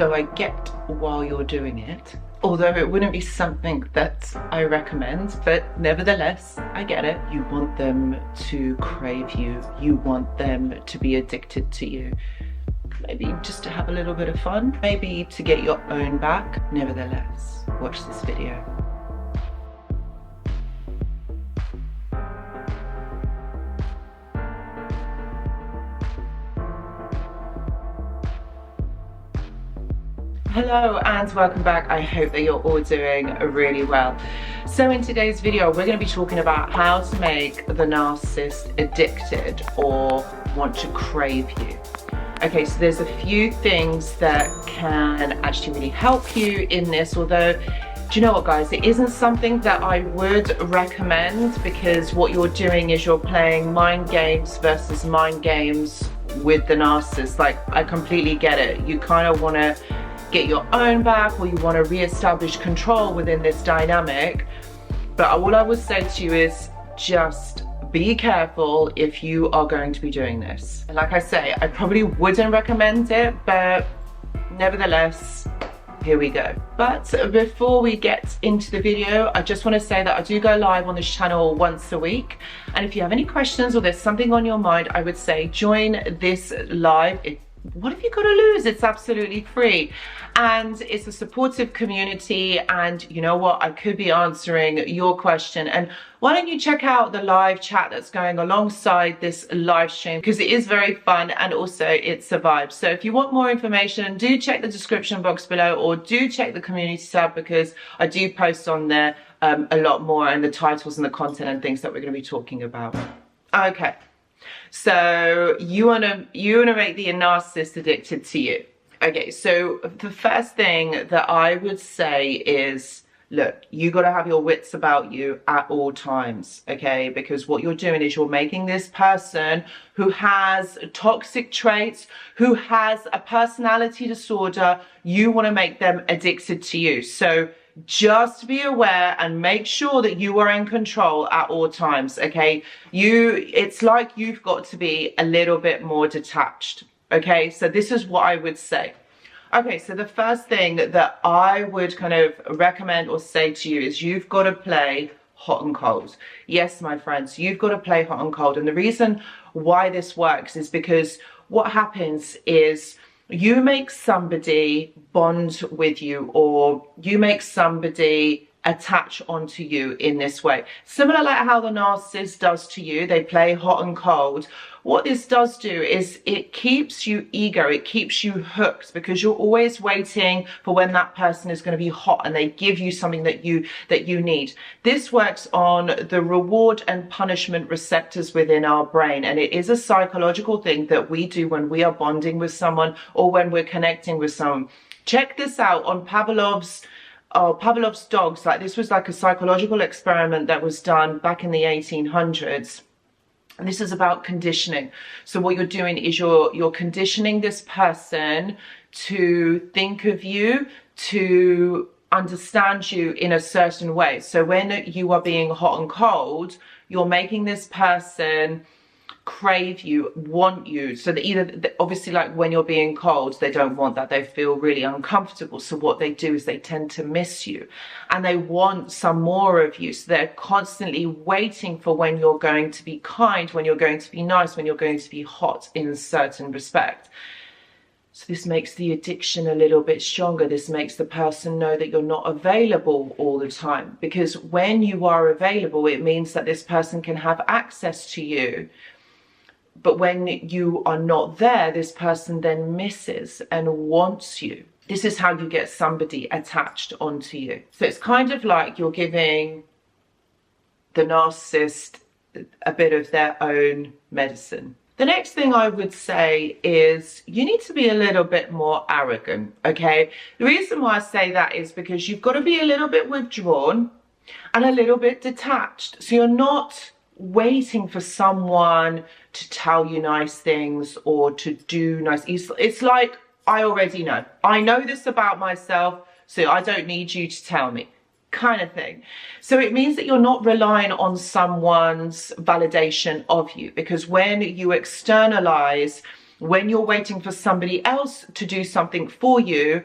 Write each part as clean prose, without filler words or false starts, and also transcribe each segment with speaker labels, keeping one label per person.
Speaker 1: So I get while you're doing it, although it wouldn't be something that I recommend, but nevertheless, I get it. You want them to crave you. You want them to be addicted to you. Maybe just to have a little bit of fun, maybe to get your own back. Nevertheless, watch this video. Hello and welcome back. I hope that you're all doing really well. So in today's video, we're going to be talking about how to make the narcissist addicted or want to crave you. Okay, so there's a few things that can actually really help you in this, although, do you know what, guys, it isn't something that I would recommend, because what you're doing is you're playing mind games versus mind games with the narcissist. Like, I completely get it. You kind of want to get your own back, or you want to re-establish control within this dynamic. But all I would say to you is just be careful if you are going to be doing this. And like I say, I probably wouldn't recommend it, but nevertheless, here we go. But before we get into the video, I just want to say that I do go live on this channel once a week. And if you have any questions or there's something on your mind, I would say join this live. What have you got to lose? It's absolutely free. And it's a supportive community, and you know what, I could be answering your question. And why don't you check out the live chat that's going alongside this live stream, because it is very fun and also it's a vibe. So if you want more information, do check the description box below, or do check the community tab, because I do post on there a lot more, and the titles and the content and things that we're going to be talking about. Okay. So you wanna make the narcissist addicted to you. Okay, so the first thing that I would say is, look, you got to have your wits about you at all times, okay? Because what you're doing is you're making this person who has toxic traits, who has a personality disorder, you want to make them addicted to you. So just be aware and make sure that you are in control at all times, okay? It's like you've got to be a little bit more detached, okay? So this is what I would say. Okay, so the first thing that I would kind of recommend or say to you is you've got to play hot and cold. Yes, my friends, you've got to play hot and cold. And the reason why this works is because what happens is you make somebody bond with you, or you make somebody attach onto you in this way. Similar like how the narcissist does to you, they play hot and cold. What this does do is it keeps you eager, it keeps you hooked, because you're always waiting for when that person is going to be hot and they give you something that you need. This works on the reward and punishment receptors within our brain, and it is a psychological thing that we do when we are bonding with someone or when we're connecting with someone. Check this out on Pavlovs dogs. Like, this was like a psychological experiment that was done back in the 1800s. And this is about conditioning. So what you're doing is you're conditioning this person to think of you, to understand you in a certain way. So when you are being hot and cold, you're making this person crave you, want you. So that either, obviously, like when you're being cold, they don't want that, they feel really uncomfortable. So what they do is they tend to miss you and they want some more of you. So they're constantly waiting for when you're going to be kind, when you're going to be nice, when you're going to be hot in a certain respect. So this makes the addiction a little bit stronger. This makes the person know that you're not available all the time, because when you are available, it means that this person can have access to you. But when you are not there, this person then misses and wants you. This is how you get somebody attached onto you. So it's kind of like you're giving the narcissist a bit of their own medicine. The next thing I would say is you need to be a little bit more arrogant, okay? The reason why I say that is because you've got to be a little bit withdrawn and a little bit detached. So you're not waiting for someone to tell you nice things or to do nice. It's like, I already know. I know this about myself, so I don't need you to tell me, kind of thing. So it means that you're not relying on someone's validation of you, because when you externalize when you're waiting for somebody else to do something for you,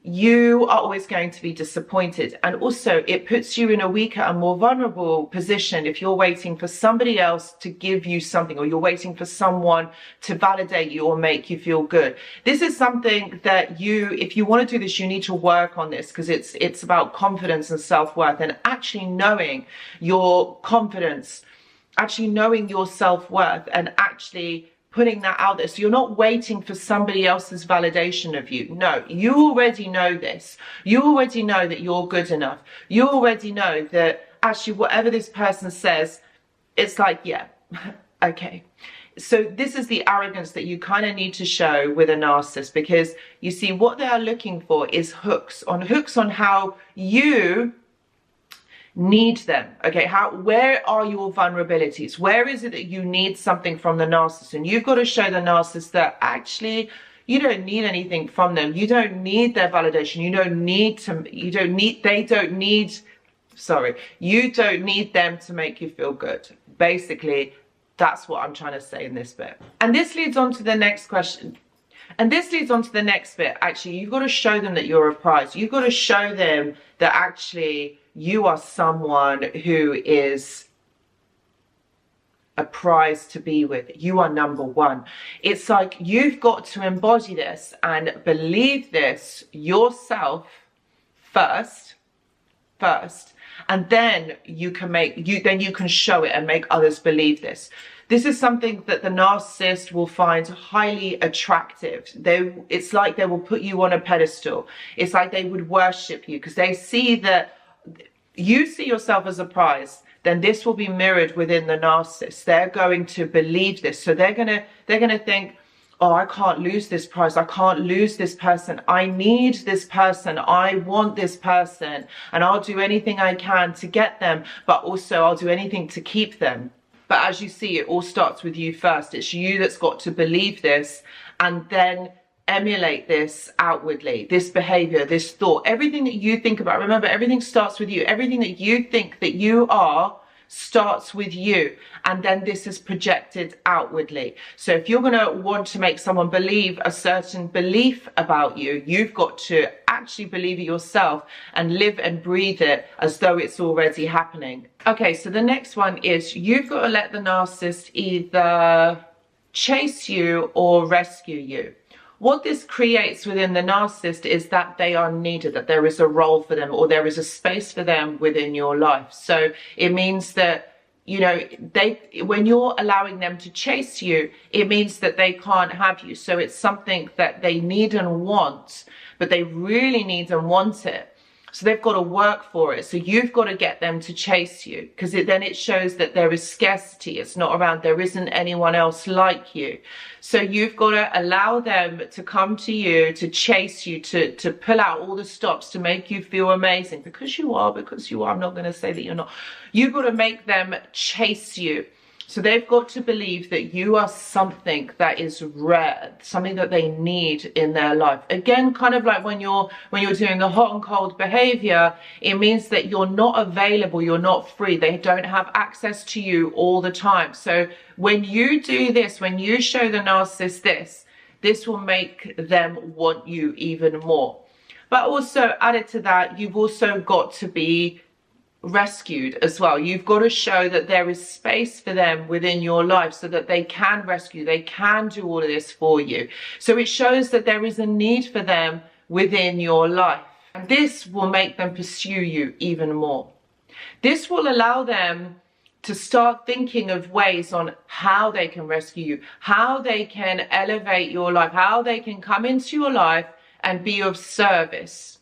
Speaker 1: you are always going to be disappointed. And also it puts you in a weaker and more vulnerable position if you're waiting for somebody else to give you something, or you're waiting for someone to validate you or make you feel good. This is something that if you want to do this, you need to work on this, because it's about confidence and self-worth, and actually knowing your confidence, actually knowing your self-worth, and actually putting that out there. So you're not waiting for somebody else's validation of you. No, you already know this. You already know that you're good enough. You already know that actually whatever this person says, it's like, yeah, okay. So this is the arrogance that you kind of need to show with a narcissist, because you see what they are looking for is hooks on how you need them. Okay, where are your vulnerabilities? Where is it that you need something from the narcissist? And you've got to show the narcissist that actually you don't need anything from them. You don't need their validation. You don't need them to make you feel good. Basically, that's what I'm trying to say in this bit. And this leads on to the next question. And this leads on to the next bit. Actually, you've got to show them that you're a prize. You've got to show them that actually you are someone who is a prize to be with. You are number one. It's like you've got to embody this and believe this yourself first, and then you can show it and make others believe this. This is something that the narcissist will find highly attractive. It's like they will put you on a pedestal. It's like they would worship you, because they see that you see yourself as a prize. Then this will be mirrored within the narcissist. They're going to believe this. So they're gonna think, oh, I can't lose this prize. I can't lose this person. I need this person. I want this person. And I'll do anything I can to get them, but also I'll do anything to keep them. But as you see, it all starts with you first. It's you that's got to believe this and then emulate this outwardly, this behavior, this thought, everything that you think about. Remember, everything starts with you. Everything that you think that you are starts with you, and then this is projected outwardly. So if you're going to want to make someone believe a certain belief about you, you've got to actually believe it yourself and live and breathe it as though it's already happening. Okay, so the next one is you've got to let the narcissist either chase you or rescue you. What this creates within the narcissist is that they are needed, that there is a role for them, or there is a space for them within your life. So it means that, you know, when you're allowing them to chase you, it means that they can't have you. So it's something that they need and want, but they really need and want it. So they've got to work for it. So you've got to get them to chase you, because then it shows that there is scarcity. It's not around, there isn't anyone else like you. So you've got to allow them to come to you, to chase you, to pull out all the stops, to make you feel amazing. Because you are. I'm not going to say that you're not. You've got to make them chase you. So they've got to believe that you are something that is rare, something that they need in their life. Again, kind of like when you're doing the hot and cold behavior, it means that you're not available, you're not free. They don't have access to you all the time. So when you do this, when you show the narcissist this will make them want you even more. But also added to that, you've also got to be rescued as well. You've got to show that there is space for them within your life so that they can rescue, they can do all of this for you. So it shows that there is a need for them within your life. And this will make them pursue you even more. This will allow them to start thinking of ways on how they can rescue you, how they can elevate your life, how they can come into your life and be of service.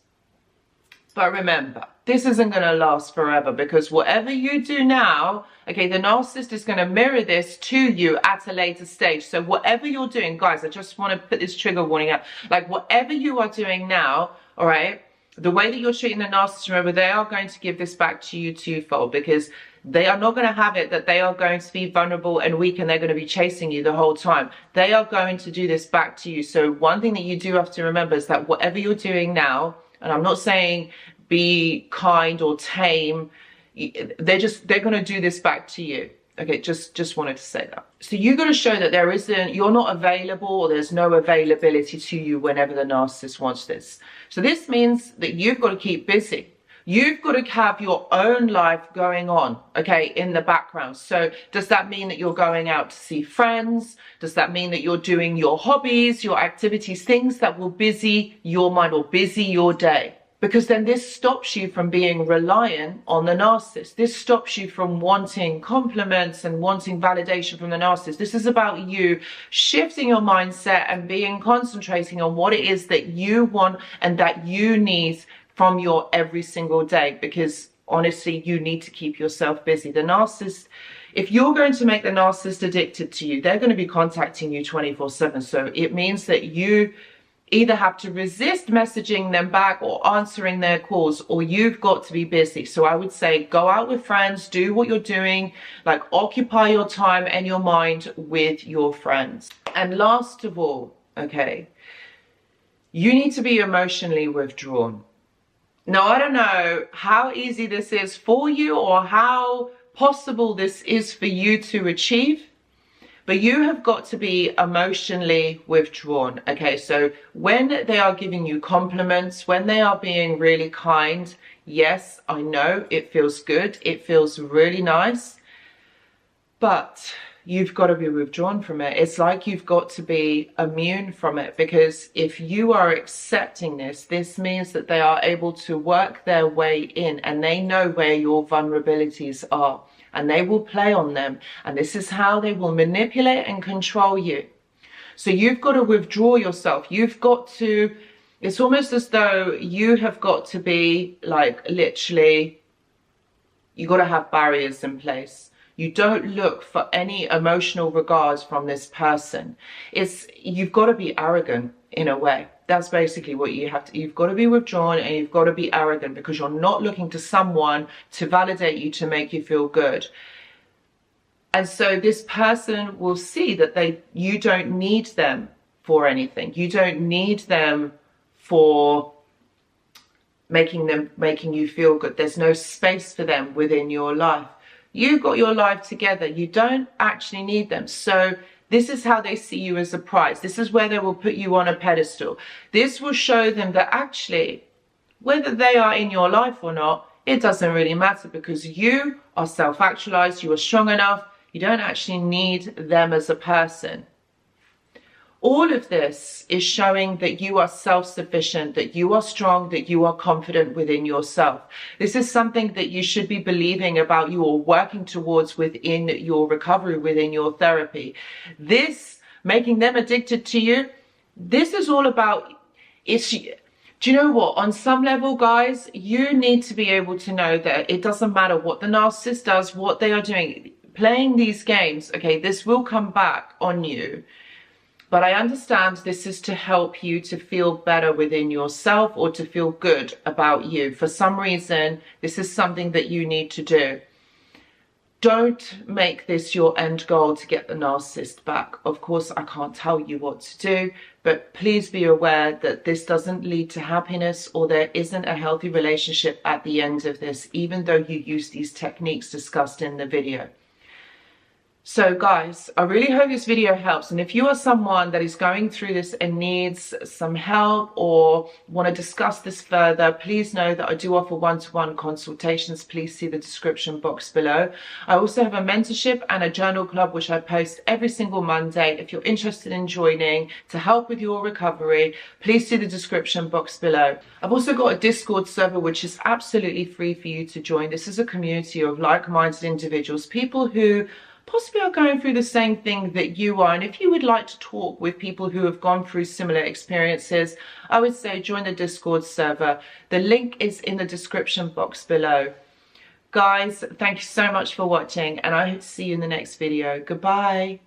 Speaker 1: But remember, this isn't going to last forever, because whatever you do now, okay, the narcissist is going to mirror this to you at a later stage. So whatever you're doing, guys, I just want to put this trigger warning out. Like whatever you are doing now, all right, the way that you're treating the narcissist, remember, they are going to give this back to you twofold, because they are not going to have it that they are going to be vulnerable and weak and they're going to be chasing you the whole time. They are going to do this back to you. So one thing that you do have to remember is that whatever you're doing now, and I'm not saying be kind or tame, they're going to do this back to you. Okay, just wanted to say that. So you got to show that you're not available, or there's no availability to you whenever the narcissist wants this. So this means that you've got to keep busy. You've got to have your own life going on, okay, in the background. So does that mean that you're going out to see friends? Does that mean that you're doing your hobbies, your activities, things that will busy your mind or busy your day? Because then this stops you from being reliant on the narcissist. This stops you from wanting compliments and wanting validation from the narcissist. This is about you shifting your mindset and concentrating on what it is that you want and that you need from your every single day. Because honestly, you need to keep yourself busy. The narcissist, if you're going to make the narcissist addicted to you, they're going to be contacting you 24/7. So it means that you either have to resist messaging them back or answering their calls, or you've got to be busy. So I would say go out with friends, do what you're doing, like occupy your time and your mind with your friends. And last of all, okay, you need to be emotionally withdrawn. Now, I don't know how easy this is for you or how possible this is for you to achieve, but you have got to be emotionally withdrawn. Okay, so when they are giving you compliments, when they are being really kind, yes, I know it feels good. It feels really nice, but you've got to be withdrawn from it. It's like you've got to be immune from it, because if you are accepting this means that they are able to work their way in, and they know where your vulnerabilities are, and they will play on them. And this is how they will manipulate and control you. So you've got to withdraw yourself. You've got to, it's almost as though you have got to be like, literally, you got to have barriers in place. You don't look for any emotional regards from this person. You've got to be arrogant in a way. That's basically what you've got to be withdrawn, and you've got to be arrogant, because you're not looking to someone to validate you, to make you feel good. And so this person will see that you don't need them for anything. You don't need them for making you feel good. There's no space for them within your life. You've got your life together. You don't actually need them. So this is how they see you as a prize. This is where they will put you on a pedestal. This will show them that actually, whether they are in your life or not, it doesn't really matter, because you are self-actualized, you are strong enough, you don't actually need them as a person. All of this is showing that you are self-sufficient, that you are strong, that you are confident within yourself. This is something that you should be believing about you, or working towards within your recovery, within your therapy. This, making them addicted to you, this is all about, do you know what? On some level, guys, you need to be able to know that it doesn't matter what the narcissist does, what they are doing, playing these games, okay, this will come back on you. But I understand this is to help you to feel better within yourself, or to feel good about you. For some reason, this is something that you need to do. Don't make this your end goal to get the narcissist back. Of course, I can't tell you what to do, but please be aware that this doesn't lead to happiness, or there isn't a healthy relationship at the end of this, even though you use these techniques discussed in the video. So guys, I really hope this video helps. And if you are someone that is going through this and needs some help, or want to discuss this further, please know that I do offer one-to-one consultations. Please see the description box below. I also have a mentorship and a journal club, which I post every single Monday. If you're interested in joining to help with your recovery, please see the description box below. I've also got a Discord server, which is absolutely free for you to join. This is a community of like-minded individuals, people who possibly are going through the same thing that you are. And if you would like to talk with people who have gone through similar experiences, I would say join the Discord server. The link is in the description box below. Guys, thank you so much for watching, and I hope to see you in the next video. Goodbye.